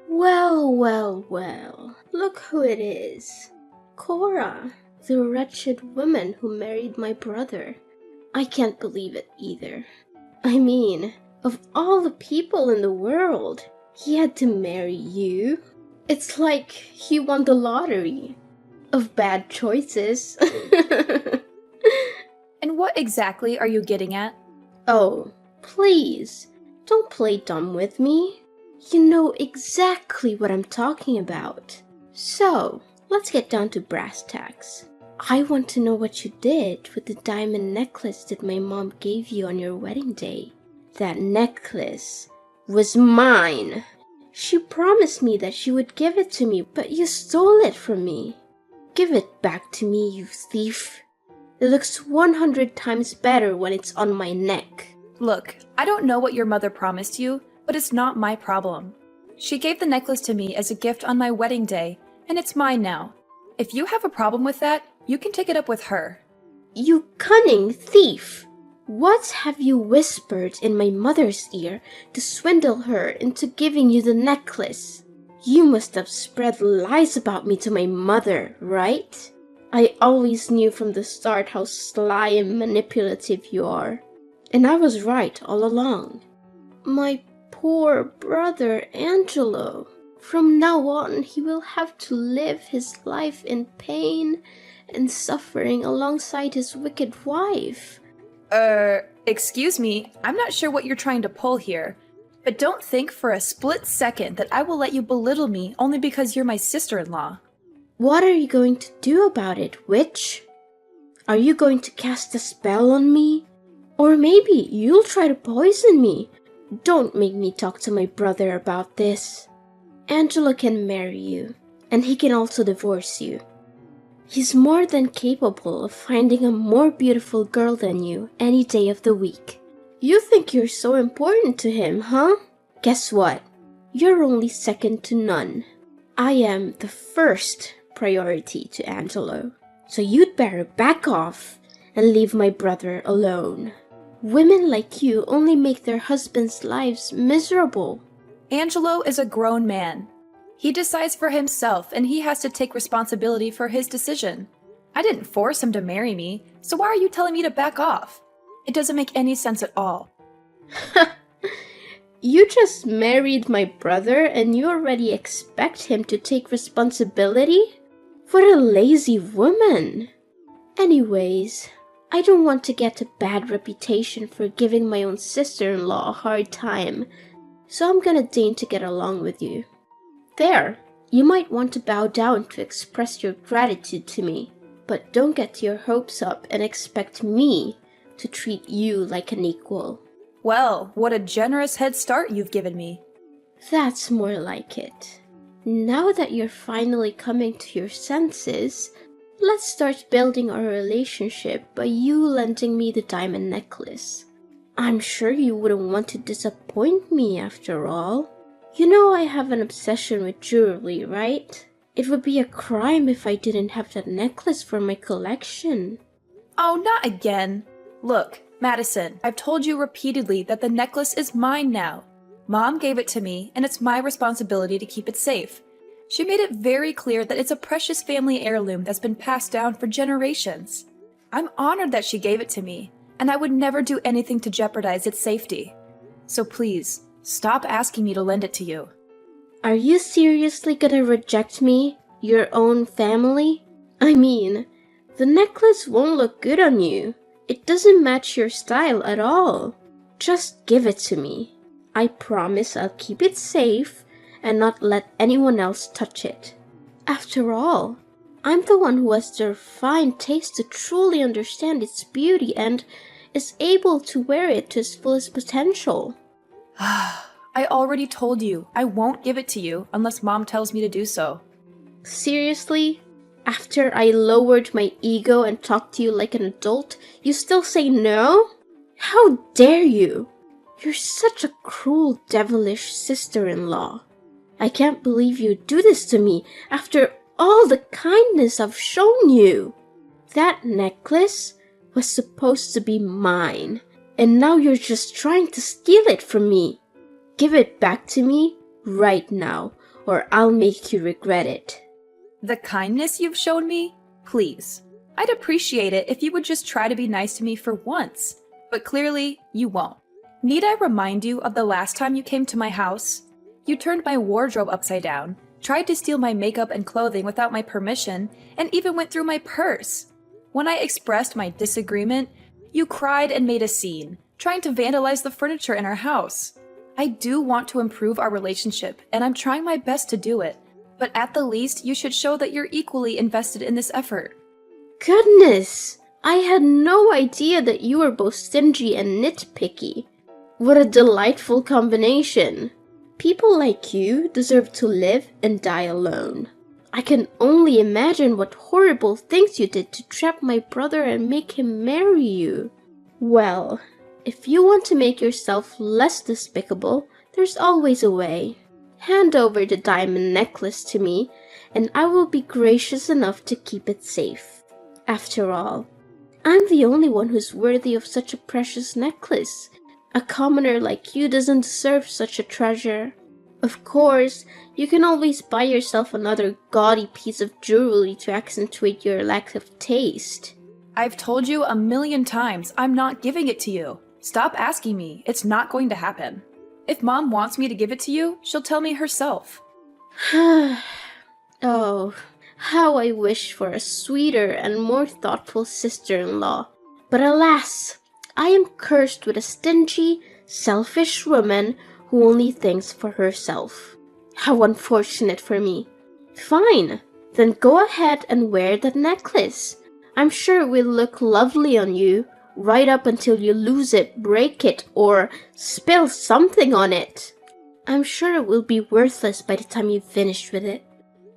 Well, well, well, look who it is. Cora, the wretched woman who married my brother. I can't believe it either. I mean, of all the people in the world, he had to marry you. It's like he won the lottery of bad choices. And what exactly are you getting at? Oh, please, don't play dumb with me. You know exactly what I'm talking about. So, let's get down to brass tacks. I want to know what you did with the diamond necklace that my mom gave you on your wedding day. That necklace was mine. She promised me that she would give it to me, but you stole it from me. Give it back to me, you thief. It looks 100 times better when it's on my neck. Look, I don't know what your mother promised you, but it's not my problem. She gave the necklace to me as a gift on my wedding day, and it's mine now. If you have a problem with that, you can take it up with her. You cunning thief! What have you whispered in my mother's ear to swindle her into giving you the necklace? You must have spread lies about me to my mother, right? I always knew from the start how sly and manipulative you are. And I was right all along. My poor brother Angelo. From now on, he will have to live his life in pain and suffering alongside his wicked wife. Excuse me, I'm not sure what you're trying to pull here, but don't think for a split second that I will let you belittle me only because you're my sister-in-law. What are you going to do about it, witch? Are you going to cast a spell on me? Or maybe you'll try to poison me. Don't make me talk to my brother about this. Angelo can marry you, and he can also divorce you. He's more than capable of finding a more beautiful girl than you any day of the week. You think you're so important to him, huh? Guess what? You're only second to none. I am the first priority to Angelo, so you'd better back off and leave my brother alone. Women like you only make their husbands' lives miserable. Angelo is a grown man. He decides for himself, and he has to take responsibility for his decision. I didn't force him to marry me, so why are you telling me to back off? It doesn't make any sense at all. You just married my brother and you already expect him to take responsibility? What a lazy woman! Anyways, I don't want to get a bad reputation for giving my own sister-in-law a hard time, so I'm gonna deign to get along with you. There, you might want to bow down to express your gratitude to me, but don't get your hopes up and expect me to treat you like an equal. Well, what a generous head start you've given me. That's more like it. Now that you're finally coming to your senses, let's start building our relationship by you lending me the diamond necklace. I'm sure you wouldn't want to disappoint me after all. You know I have an obsession with jewelry, right? It would be a crime if I didn't have that necklace for my collection. Oh, not again. Look, Madison, I've told you repeatedly that the necklace is mine now. Mom gave it to me, and it's my responsibility to keep it safe. She made it very clear that it's a precious family heirloom that's been passed down for generations. I'm honored that she gave it to me, and I would never do anything to jeopardize its safety. So please, stop asking me to lend it to you. Are you seriously gonna reject me, your own family? I mean, the necklace won't look good on you. It doesn't match your style at all. Just give it to me. I promise I'll keep it safe and not let anyone else touch it. After all, I'm the one who has the refined taste to truly understand its beauty and is able to wear it to its fullest potential. I already told you I won't give it to you unless Mom tells me to do so. Seriously? After I lowered my ego and talked to you like an adult, you still say no? How dare you? You're such a cruel, devilish sister-in-law. I can't believe you do this to me after all the kindness I've shown you. That necklace was supposed to be mine, and now you're just trying to steal it from me. Give it back to me right now, or I'll make you regret it. The kindness you've shown me? Please. I'd appreciate it if you would just try to be nice to me for once. But clearly, you won't. Need I remind you of the last time you came to my house? You turned my wardrobe upside down, tried to steal my makeup and clothing without my permission, and even went through my purse. When I expressed my disagreement, you cried and made a scene, trying to vandalize the furniture in our house. I do want to improve our relationship, and I'm trying my best to do it. But at the least, you should show that you're equally invested in this effort. Goodness! I had no idea that you were both stingy and nitpicky. What a delightful combination. People like you deserve to live and die alone. I can only imagine what horrible things you did to trap my brother and make him marry you. Well, if you want to make yourself less despicable, there's always a way. Hand over the diamond necklace to me, and I will be gracious enough to keep it safe. After all, I'm the only one who's worthy of such a precious necklace. A commoner like you doesn't deserve such a treasure. Of course, you can always buy yourself another gaudy piece of jewelry to accentuate your lack of taste. I've told you 1,000,000 times I'm not giving it to you. Stop asking me. It's not going to happen. If Mom wants me to give it to you, she'll tell me herself. Oh, how I wish for a sweeter and more thoughtful sister-in-law. But alas, I am cursed with a stingy, selfish woman who only thinks for herself. How unfortunate for me. Fine, then go ahead and wear that necklace. I'm sure it will look lovely on you, right up until you lose it, break it, or spill something on it. I'm sure it will be worthless by the time you've finished with it.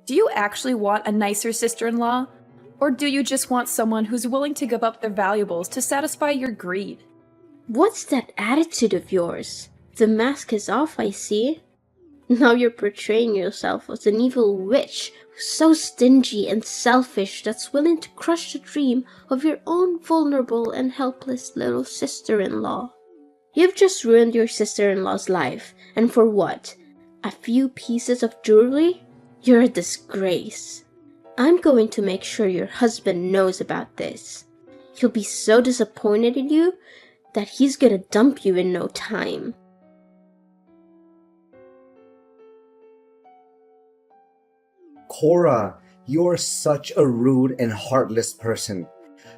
Do you actually want a nicer sister-in-law? Or do you just want someone who's willing to give up their valuables to satisfy your greed? What's that attitude of yours? The mask is off, I see. Now you're portraying yourself as an evil witch who's so stingy and selfish that's willing to crush the dream of your own vulnerable and helpless little sister-in-law. You've just ruined your sister-in-law's life, and for what? A few pieces of jewelry? You're a disgrace. I'm going to make sure your husband knows about this. He'll be so disappointed in you that he's gonna dump you in no time. Cora, you're such a rude and heartless person.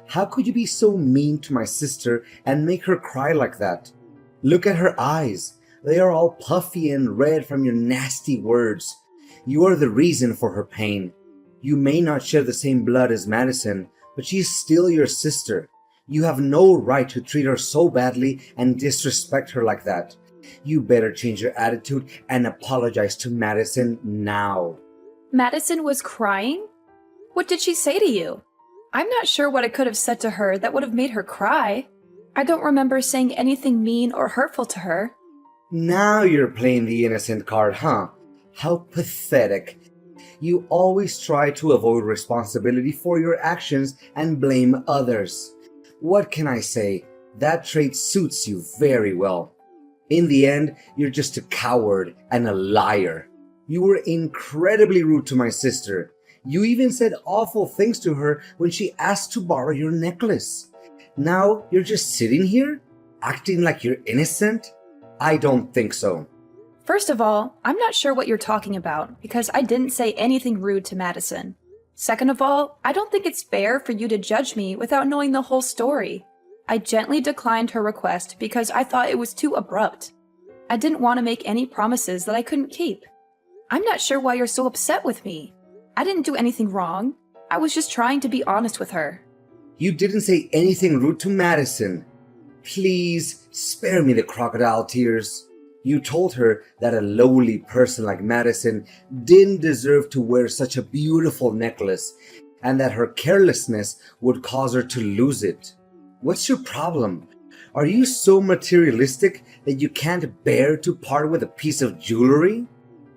How could you be so mean to my sister and make her cry like that? Look at her eyes. They are all puffy and red from your nasty words. You are the reason for her pain. You may not share the same blood as Madison, but she's still your sister. You have no right to treat her so badly and disrespect her like that. You better change your attitude and apologize to Madison now. Madison was crying? What did she say to you? I'm not sure what I could have said to her that would have made her cry. I don't remember saying anything mean or hurtful to her. Now you're playing the innocent card, huh? How pathetic. You always try to avoid responsibility for your actions and blame others. What can I say? That trait suits you very well. In the end, you're just a coward and a liar. You were incredibly rude to my sister. You even said awful things to her when she asked to borrow your necklace. Now you're just sitting here, acting like you're innocent? I don't think so. First of all, I'm not sure what you're talking about because I didn't say anything rude to Madison. Second of all, I don't think it's fair for you to judge me without knowing the whole story. I gently declined her request because I thought it was too abrupt. I didn't want to make any promises that I couldn't keep. I'm not sure why you're so upset with me. I didn't do anything wrong. I was just trying to be honest with her. You didn't say anything rude to Madison. Please spare me the crocodile tears. You told her that a lowly person like Madison didn't deserve to wear such a beautiful necklace and that her carelessness would cause her to lose it. What's your problem? Are you so materialistic that you can't bear to part with a piece of jewelry?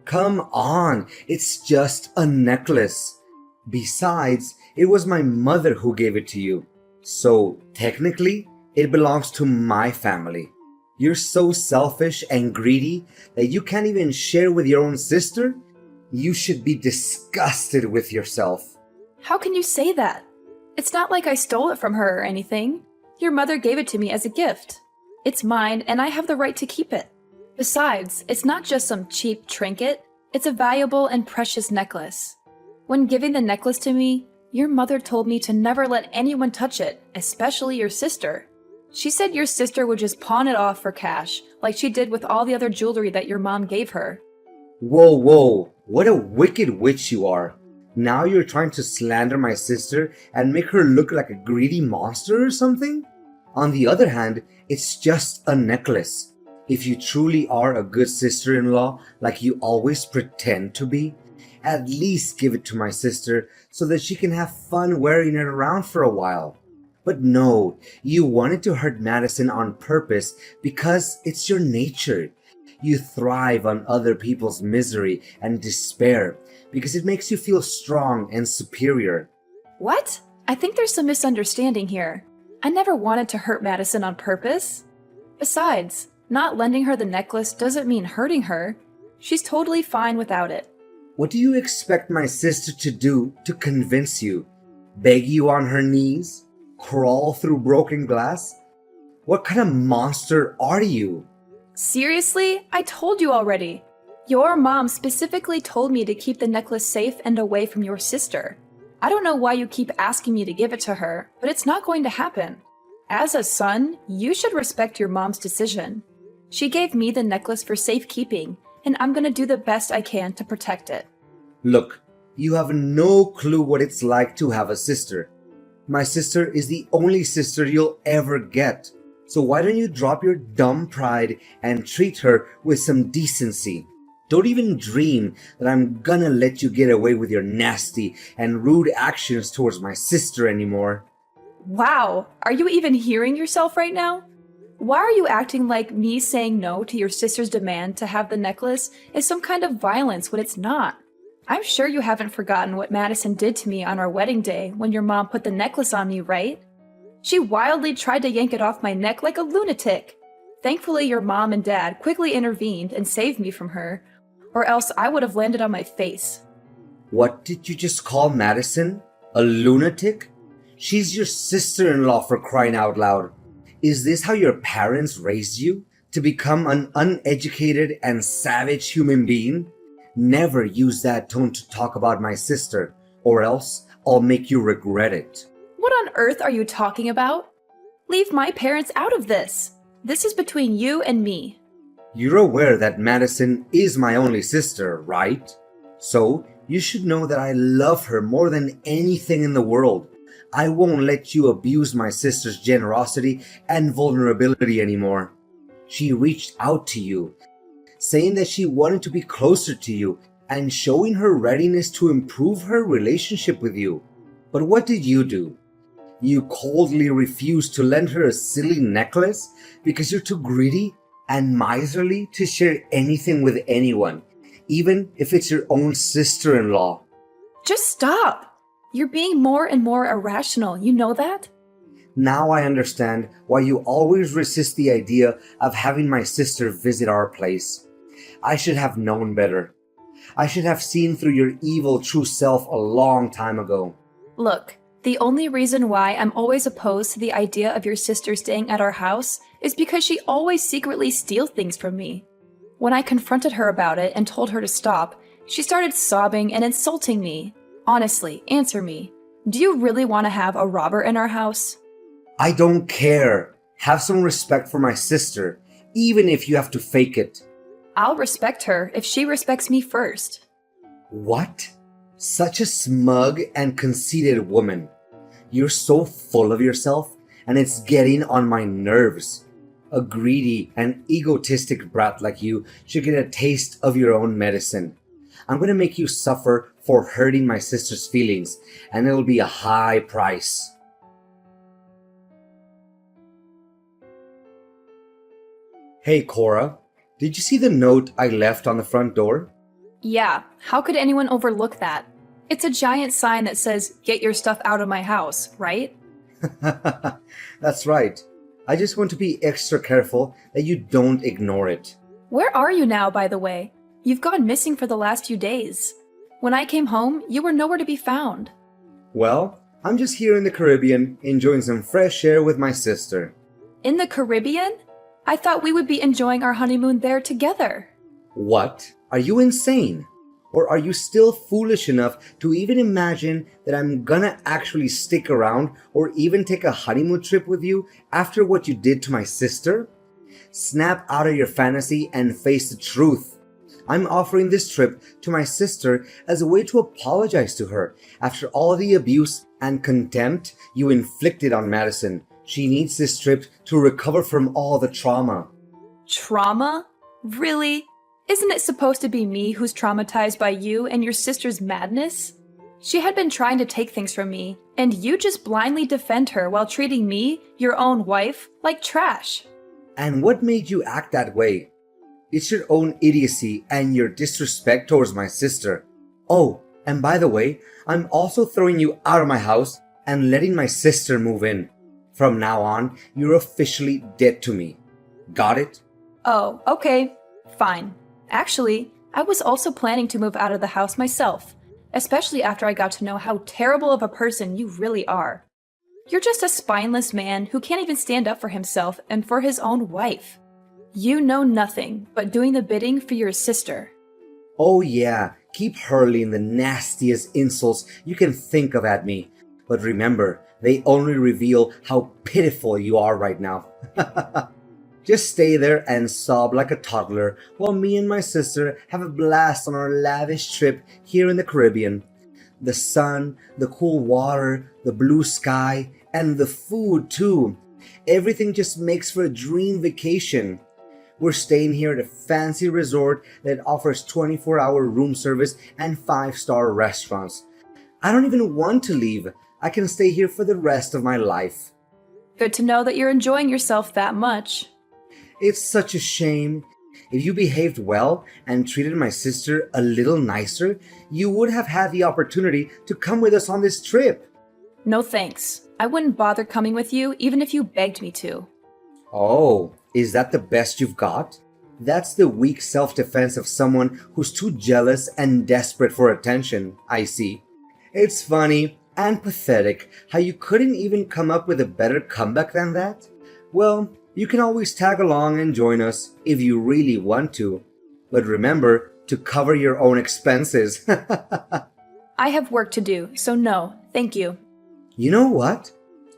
Come on, it's just a necklace. Besides, it was my mother who gave it to you. So, technically, it belongs to my family. You're so selfish and greedy that you can't even share with your own sister? You should be disgusted with yourself. How can you say that? It's not like I stole it from her or anything. Your mother gave it to me as a gift. It's mine, and I have the right to keep it. Besides, it's not just some cheap trinket. It's a valuable and precious necklace. When giving the necklace to me, your mother told me to never let anyone touch it, especially your sister. She said your sister would just pawn it off for cash, like she did with all the other jewelry that your mom gave her. Whoa, whoa, what a wicked witch you are. Now you're trying to slander my sister and make her look like a greedy monster or something? On the other hand, it's just a necklace. If you truly are a good sister-in-law, like you always pretend to be, at least give it to my sister so that she can have fun wearing it around for a while. But no, you wanted to hurt Madison on purpose because it's your nature. You thrive on other people's misery and despair because it makes you feel strong and superior. What? I think there's some misunderstanding here. I never wanted to hurt Madison on purpose. Besides, not lending her the necklace doesn't mean hurting her. She's totally fine without it. What do you expect my sister to do to convince you? Beg you on her knees? Crawl through broken glass? What kind of monster are you? Seriously? I told you already. Your mom specifically told me to keep the necklace safe and away from your sister. I don't know why you keep asking me to give it to her, but it's not going to happen. As a son, you should respect your mom's decision. She gave me the necklace for safekeeping, and I'm gonna do the best I can to protect it. Look, you have no clue what it's like to have a sister. My sister is the only sister you'll ever get. So why don't you drop your dumb pride and treat her with some decency? Don't even dream that I'm gonna let you get away with your nasty and rude actions towards my sister anymore. Wow, are you even hearing yourself right now? Why are you acting like me saying no to your sister's demand to have the necklace is some kind of violence when it's not? I'm sure you haven't forgotten what Madison did to me on our wedding day when your mom put the necklace on me, right? She wildly tried to yank it off my neck like a lunatic. Thankfully, your mom and dad quickly intervened and saved me from her, or else I would have landed on my face. What did you just call Madison? A lunatic? She's your sister-in-law, for crying out loud. Is this how your parents raised you? To become an uneducated and savage human being? Never use that tone to talk about my sister, or else I'll make you regret it. What on earth are you talking about? Leave my parents out of this. This is between you and me. You're aware that Madison is my only sister, right? So, you should know that I love her more than anything in the world. I won't let you abuse my sister's generosity and vulnerability anymore. She reached out to you, saying that she wanted to be closer to you and showing her readiness to improve her relationship with you. But what did you do? You coldly refused to lend her a silly necklace because you're too greedy and miserly to share anything with anyone, even if it's your own sister-in-law. Just stop! You're being more and more irrational, you know that? Now I understand why you always resist the idea of having my sister visit our place. I should have known better. I should have seen through your evil true self a long time ago. Look, the only reason why I'm always opposed to the idea of your sister staying at our house is because she always secretly steals things from me. When I confronted her about it and told her to stop, she started sobbing and insulting me. Honestly, answer me. Do you really want to have a robber in our house? I don't care. Have some respect for my sister, even if you have to fake it. I'll respect her if she respects me first. What? Such a smug and conceited woman. You're so full of yourself, and it's getting on my nerves. A greedy and egotistic brat like you should get a taste of your own medicine. I'm gonna make you suffer for hurting my sister's feelings, and it'll be a high price. Hey, Cora, did you see the note I left on the front door? Yeah, how could anyone overlook that? It's a giant sign that says, "Get your stuff out of my house," right? That's right. I just want to be extra careful that you don't ignore it. Where are you now, by the way? You've gone missing for the last few days. When I came home, you were nowhere to be found. Well, I'm just here in the Caribbean enjoying some fresh air with my sister. In the Caribbean? I thought we would be enjoying our honeymoon there together. What? Are you insane? Or are you still foolish enough to even imagine that I'm gonna actually stick around or even take a honeymoon trip with you after what you did to my sister? Snap out of your fantasy and face the truth. I'm offering this trip to my sister as a way to apologize to her after all the abuse and contempt you inflicted on Madison. She needs this trip to recover from all the trauma. Trauma? Really? Isn't it supposed to be me who's traumatized by you and your sister's madness? She had been trying to take things from me, and you just blindly defend her while treating me, your own wife, like trash. And what made you act that way? It's your own idiocy and your disrespect towards my sister. Oh, and by the way, I'm also throwing you out of my house and letting my sister move in. From now on, you're officially dead to me. Got it? Oh, okay. Fine. Actually, I was also planning to move out of the house myself, especially after I got to know how terrible of a person you really are. You're just a spineless man who can't even stand up for himself and for his own wife. You know nothing but doing the bidding for your sister. Oh yeah, keep hurling the nastiest insults you can think of at me. But remember, they only reveal how pitiful you are right now. Just stay there and sob like a toddler while me and my sister have a blast on our lavish trip here in the Caribbean. The sun, the cool water, the blue sky, and the food too. Everything just makes for a dream vacation. We're staying here at a fancy resort that offers 24-hour room service and 5-star restaurants. I don't even want to leave. I can stay here for the rest of my life. Good to know that you're enjoying yourself that much. It's such a shame. If you behaved well and treated my sister a little nicer, you would have had the opportunity to come with us on this trip. No thanks. I wouldn't bother coming with you even if you begged me to. Oh, is that the best you've got? That's the weak self-defense of someone who's too jealous and desperate for attention, I see. It's funny and pathetic how you couldn't even come up with a better comeback than that. Well, you can always tag along and join us if you really want to. But remember to cover your own expenses. I have work to do, so no, thank you. You know what?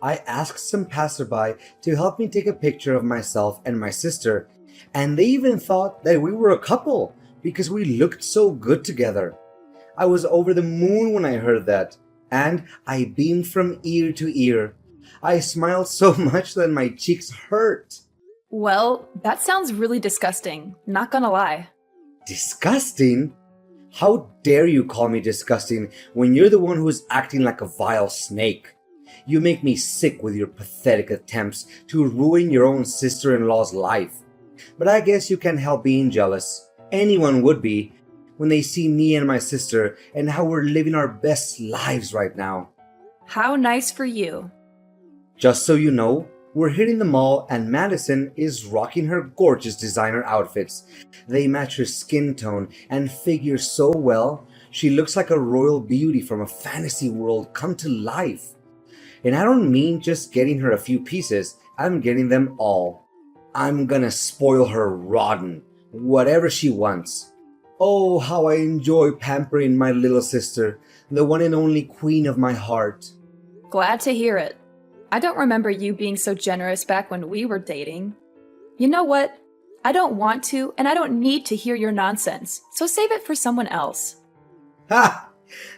I asked some passerby to help me take a picture of myself and my sister, and they even thought that we were a couple because we looked so good together. I was over the moon when I heard that, and I beamed from ear to ear. I smiled so much that my cheeks hurt. Well, that sounds really disgusting, not gonna lie. Disgusting? How dare you call me disgusting when you're the one who's acting like a vile snake? You make me sick with your pathetic attempts to ruin your own sister-in-law's life. But I guess you can't help being jealous. Anyone would be when they see me and my sister and how we're living our best lives right now. How nice for you. Just so you know, we're hitting the mall and Madison is rocking her gorgeous designer outfits. They match her skin tone and figure so well, she looks like a royal beauty from a fantasy world come to life. And I don't mean just getting her a few pieces, I'm getting them all. I'm gonna spoil her rotten, whatever she wants. Oh, how I enjoy pampering my little sister, the one and only queen of my heart. Glad to hear it. I don't remember you being so generous back when we were dating. You know what? I don't want to and I don't need to hear your nonsense, so save it for someone else. Ha!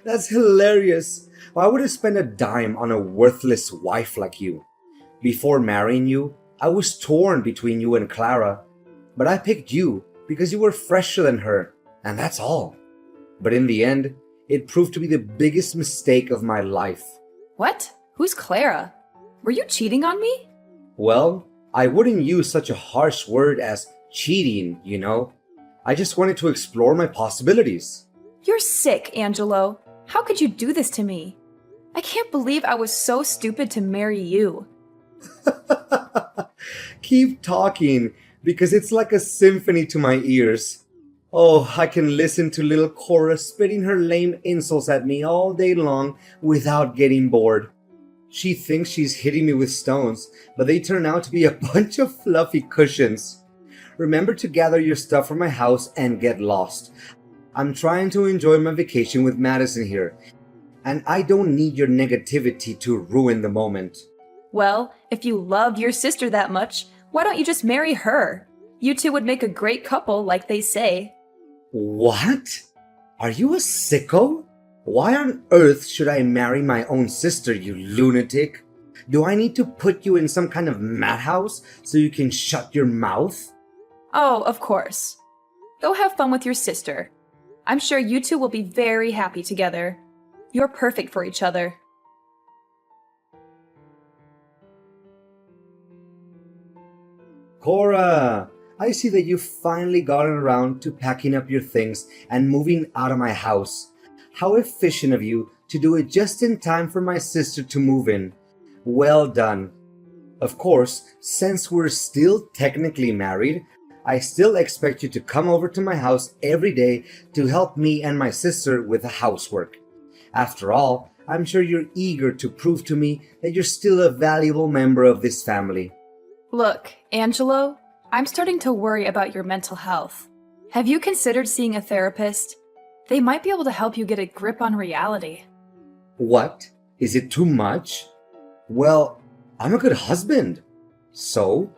That's hilarious. Why would I spend a dime on a worthless wife like you? Before marrying you, I was torn between you and Clara, but I picked you because you were fresher than her, and that's all. But in the end, it proved to be the biggest mistake of my life. What? Who's Clara? Were you cheating on me? Well, I wouldn't use such a harsh word as cheating, you know. I just wanted to explore my possibilities. You're sick, Angelo. How could you do this to me? I can't believe I was so stupid to marry you. Keep talking, because it's like a symphony to my ears. Oh, I can listen to little Cora spitting her lame insults at me all day long without getting bored. She thinks she's hitting me with stones, but they turn out to be a bunch of fluffy cushions. Remember to gather your stuff from my house and get lost. I'm trying to enjoy my vacation with Madison here, and I don't need your negativity to ruin the moment. Well, if you loved your sister that much, why don't you just marry her? You two would make a great couple, like they say. What? Are you a sicko? Why on earth should I marry my own sister, you lunatic? Do I need to put you in some kind of madhouse so you can shut your mouth? Oh, of course. Go have fun with your sister. I'm sure you two will be very happy together. You're perfect for each other. Cora, I see that you've finally gotten around to packing up your things and moving out of my house. How efficient of you to do it just in time for my sister to move in. Well done. Of course, since we're still technically married, I still expect you to come over to my house every day to help me and my sister with the housework. After all, I'm sure you're eager to prove to me that you're still a valuable member of this family. Look, Angelo, I'm starting to worry about your mental health. Have you considered seeing a therapist? They might be able to help you get a grip on reality. What? Is it too much? Well, I'm a good husband. So,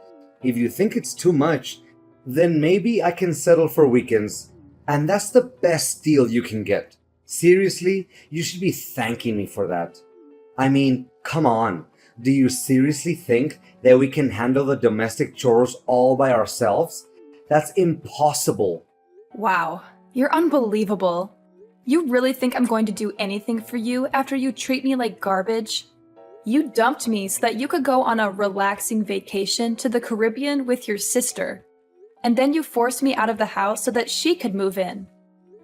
if you think it's too much, then maybe I can settle for weekends. And that's the best deal you can get. Seriously, you should be thanking me for that. I mean, come on. Do you seriously think that we can handle the domestic chores all by ourselves? That's impossible. Wow, you're unbelievable. You really think I'm going to do anything for you after you treat me like garbage? You dumped me so that you could go on a relaxing vacation to the Caribbean with your sister. And then you forced me out of the house so that she could move in.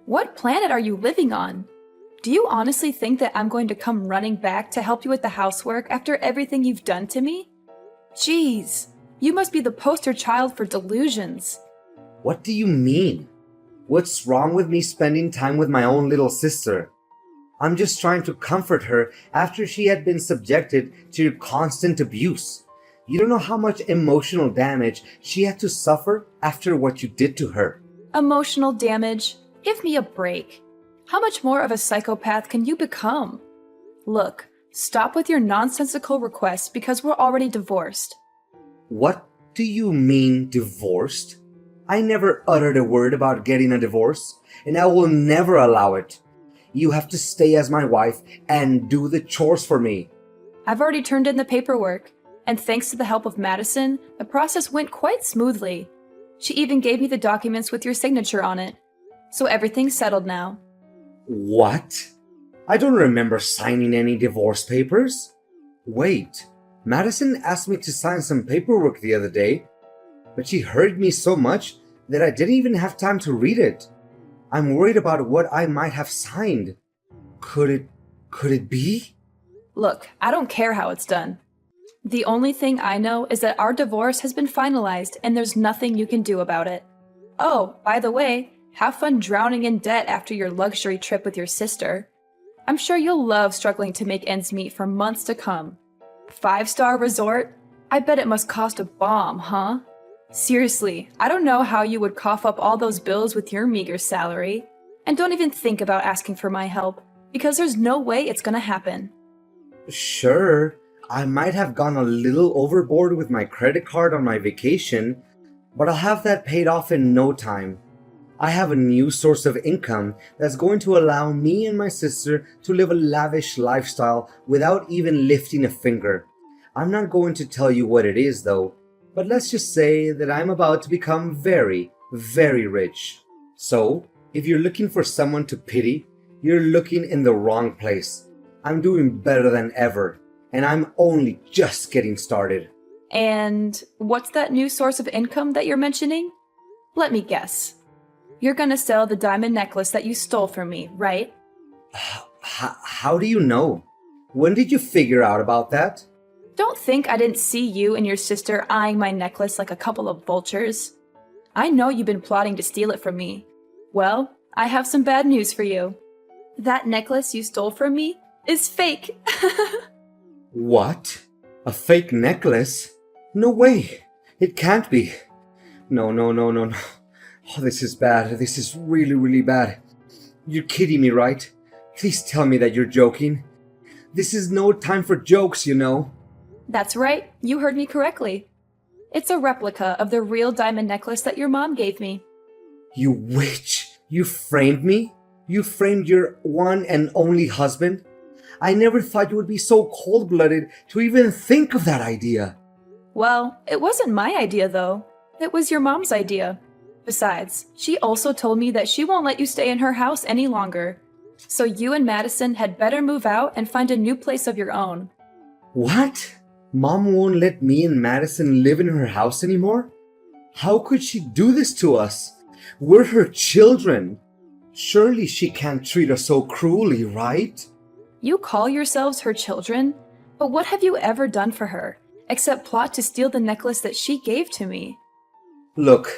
What planet are you living on? Do you honestly think that I'm going to come running back to help you with the housework after everything you've done to me? Jeez, you must be the poster child for delusions. What do you mean? What's wrong with me spending time with my own little sister? I'm just trying to comfort her after she had been subjected to your constant abuse. You don't know how much emotional damage she had to suffer after what you did to her. Emotional damage? Give me a break. How much more of a psychopath can you become? Look, stop with your nonsensical requests because we're already divorced. What do you mean divorced? I never uttered a word about getting a divorce, and I will never allow it. You have to stay as my wife and do the chores for me. I've already turned in the paperwork, and thanks to the help of Madison, the process went quite smoothly. She even gave me the documents with your signature on it. So everything's settled now. What? I don't remember signing any divorce papers. Wait, Madison asked me to sign some paperwork the other day, but she hurried me so much that I didn't even have time to read it. I'm worried about what I might have signed. Could it be? Look, I don't care how it's done. The only thing I know is that our divorce has been finalized and there's nothing you can do about it. Oh, by the way, have fun drowning in debt after your luxury trip with your sister. I'm sure you'll love struggling to make ends meet for months to come. 5-star resort? I bet it must cost a bomb, huh? Seriously, I don't know how you would cough up all those bills with your meager salary. And don't even think about asking for my help, because there's no way it's gonna happen. Sure, I might have gone a little overboard with my credit card on my vacation, but I'll have that paid off in no time. I have a new source of income that's going to allow me and my sister to live a lavish lifestyle without even lifting a finger. I'm not going to tell you what it is though, but let's just say that I'm about to become very, very rich. So, if you're looking for someone to pity, you're looking in the wrong place. I'm doing better than ever, and I'm only just getting started. And what's that new source of income that you're mentioning? Let me guess. You're gonna sell the diamond necklace that you stole from me, right? How do you know? When did you figure out about that? Don't think I didn't see you and your sister eyeing my necklace like a couple of vultures. I know you've been plotting to steal it from me. Well, I have some bad news for you. That necklace you stole from me is fake. What? A fake necklace? No way. It can't be. No, no, no, no, no. Oh, this is bad. This is really, really bad. You're kidding me, right? Please tell me that you're joking. This is no time for jokes, you know. That's right, you heard me correctly. It's a replica of the real diamond necklace that your mom gave me. You witch! You framed me? You framed your one and only husband? I never thought you would be so cold-blooded to even think of that idea. Well, it wasn't my idea though. It was your mom's idea. Besides, she also told me that she won't let you stay in her house any longer. So you and Madison had better move out and find a new place of your own. What? Mom won't let me and Madison live in her house anymore? How could she do this to us? We're her children. Surely she can't treat us so cruelly, right? You call yourselves her children? But what have you ever done for her, except plot to steal the necklace that she gave to me? Look,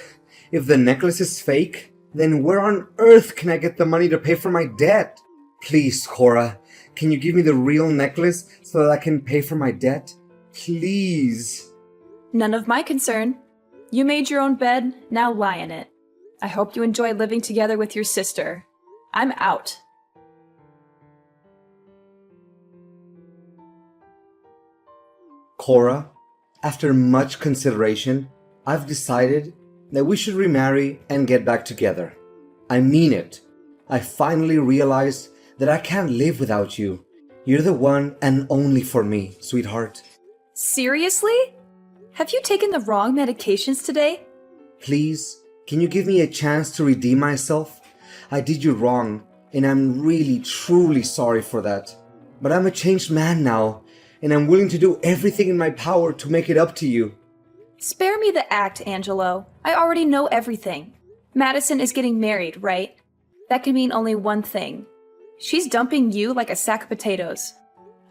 if the necklace is fake, then where on earth can I get the money to pay for my debt? Please, Cora, can you give me the real necklace so that I can pay for my debt? Please. None of my concern. You made your own bed, now lie in it. I hope you enjoy living together with your sister. I'm out. Cora, after much consideration, I've decided that we should remarry and get back together. I mean it. I finally realized that I can't live without you. You're the one and only for me, sweetheart. Seriously? Have you taken the wrong medications today? Please, can you give me a chance to redeem myself? I did you wrong, and I'm really, truly sorry for that. But I'm a changed man now, and I'm willing to do everything in my power to make it up to you. Spare me the act, Angelo. I already know everything. Madison is getting married, right? That can mean only one thing. She's dumping you like a sack of potatoes.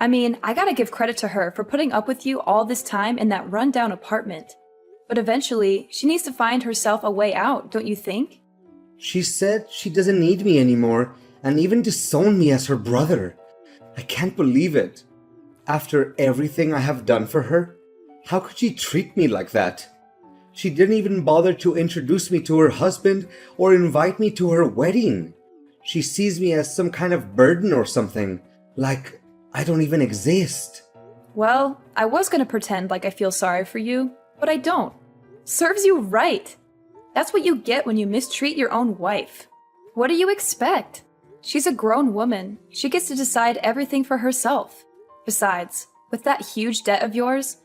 I mean, I gotta give credit to her for putting up with you all this time in that rundown apartment. But eventually, she needs to find herself a way out, don't you think? She said she doesn't need me anymore, and even disowned me as her brother. I can't believe it. After everything I have done for her, how could she treat me like that? She didn't even bother to introduce me to her husband or invite me to her wedding. She sees me as some kind of burden or something, like I don't even exist. Well, I was gonna pretend like I feel sorry for you, but I don't. Serves you right. That's what you get when you mistreat your own wife. What do you expect? She's a grown woman. She gets to decide everything for herself. Besides, with that huge debt of yours,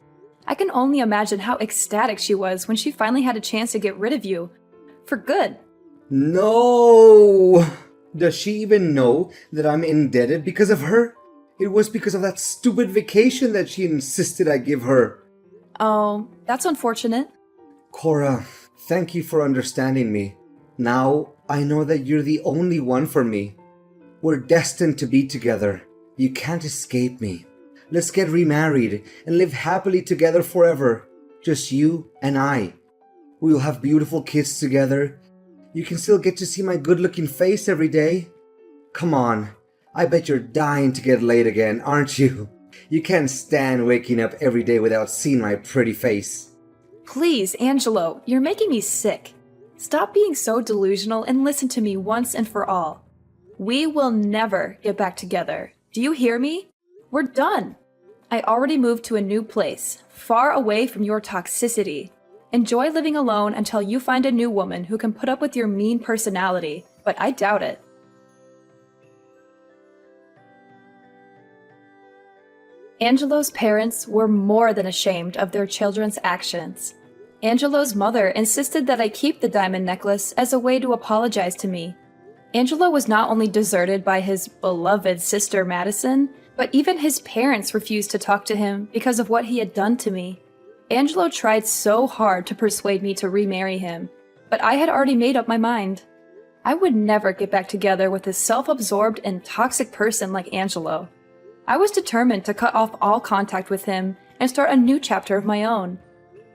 I can only imagine how ecstatic she was when she finally had a chance to get rid of you. For good. No! Does she even know that I'm indebted because of her? It was because of that stupid vacation that she insisted I give her. Oh, that's unfortunate. Cora, thank you for understanding me. Now I know that you're the only one for me. We're destined to be together. You can't escape me. Let's get remarried and live happily together forever. Just you and I. We'll have beautiful kids together. You can still get to see my good-looking face every day. Come on. I bet you're dying to get laid again, aren't you? You can't stand waking up every day without seeing my pretty face. Please, Angelo, you're making me sick. Stop being so delusional and listen to me once and for all. We will never get back together. Do you hear me? We're done. I already moved to a new place, far away from your toxicity. Enjoy living alone until you find a new woman who can put up with your mean personality, but I doubt it. Angelo's parents were more than ashamed of their children's actions. Angelo's mother insisted that I keep the diamond necklace as a way to apologize to me. Angelo was not only deserted by his beloved sister Madison, but even his parents refused to talk to him because of what he had done to me. Angelo tried so hard to persuade me to remarry him, but I had already made up my mind. I would never get back together with a self-absorbed and toxic person like Angelo. I was determined to cut off all contact with him and start a new chapter of my own.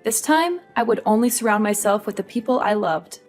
This time, I would only surround myself with the people I loved.